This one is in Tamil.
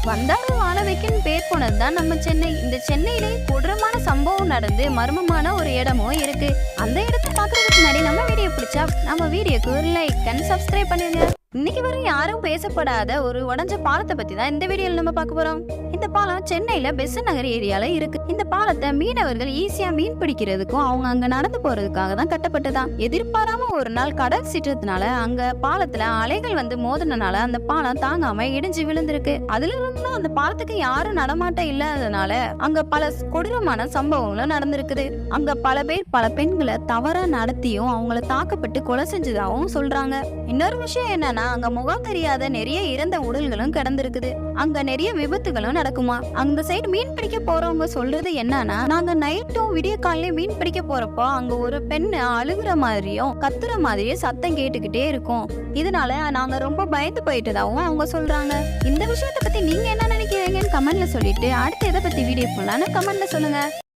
வந்தாலும் வாழ வைக்கன்னு பேர் போனது தான் நம்ம சென்னை. இந்த சென்னையிலே கொடூரமான சம்பவம் நடந்து மர்மமான ஒரு இடமும் இருக்கு. அந்த இடத்த பாக்குறதுக்கு முன்னாடி நம்ம வீடியோ பிடிச்சா நம்ம வீடியோக்கு ஒரு லைக் அண்ட் சப்ஸ்கிரைப் பண்ணுங்க. இன்னைக்கு வரை யாரும் பேசப்படாத ஒரு உடஞ்ச பாலத்தை பத்தி தான் இந்த வீடியோல நம்ம பார்க்க போறோம். இந்த பாலம் சென்னையில பெசன்ட் நகர் ஏரியால இருக்கு. இந்த பாலத்தை மீனவர்கள் ஈஸியா மீன் பிடிக்கிறதுக்கும் அவங்க அங்க நடந்து போறதுக்காக தான் கட்டப்பட்டதான். எதிர்பாராம ஒரு நாள் கடல் சீற்றத்தினால அங்க பாலத்துல அலைகள் வந்து மோதினால அந்த பாலம் தாங்காம இடிஞ்சு விழுந்திருக்கு. அதுல இருந்து அந்த பாலத்துக்கு யாரும் நடமாட்டம் இல்லாததுனால அங்க பல கொடூரமான சம்பவங்களும் நடந்திருக்குது. அங்க பல பேர் பல பெண்களை தவறா நடத்தியும் அவங்கள தாக்கப்பட்டு கொலை செஞ்சதாகவும் சொல்றாங்க. இன்னொரு விஷயம் என்னன்னா, அங்க முகம் தெரியாத நிறைய இறந்த உடல்களும் கிடந்திருக்குது. அங்க நிறைய விபத்துகளும் நடக்குமா. அந்த சைடு மீன் பிடிக்க போறவங்க சொல்றது என்னன்னா, நாங்க நைட்டும் விடிய காலையில மீன் பிடிக்க போறப்போ அங்க ஒரு பெண்ணு அழுகுற மாதிரியும் கத்துற மாதிரியும் சத்தம் கேட்டுக்கிட்டே இருக்கும். இதனால நாங்க ரொம்ப பயந்து போயிட்டதாகவும் அவங்க சொல்றாங்க. இந்த விஷயத்தை பத்தி நீங்க என்ன நினைக்கிறீங்கன்னு கமெண்ட்ல சொல்லிட்டு அடுத்து எதை பத்தி வீடியோ போடலான்னு கமெண்ட்ல சொல்லுங்க.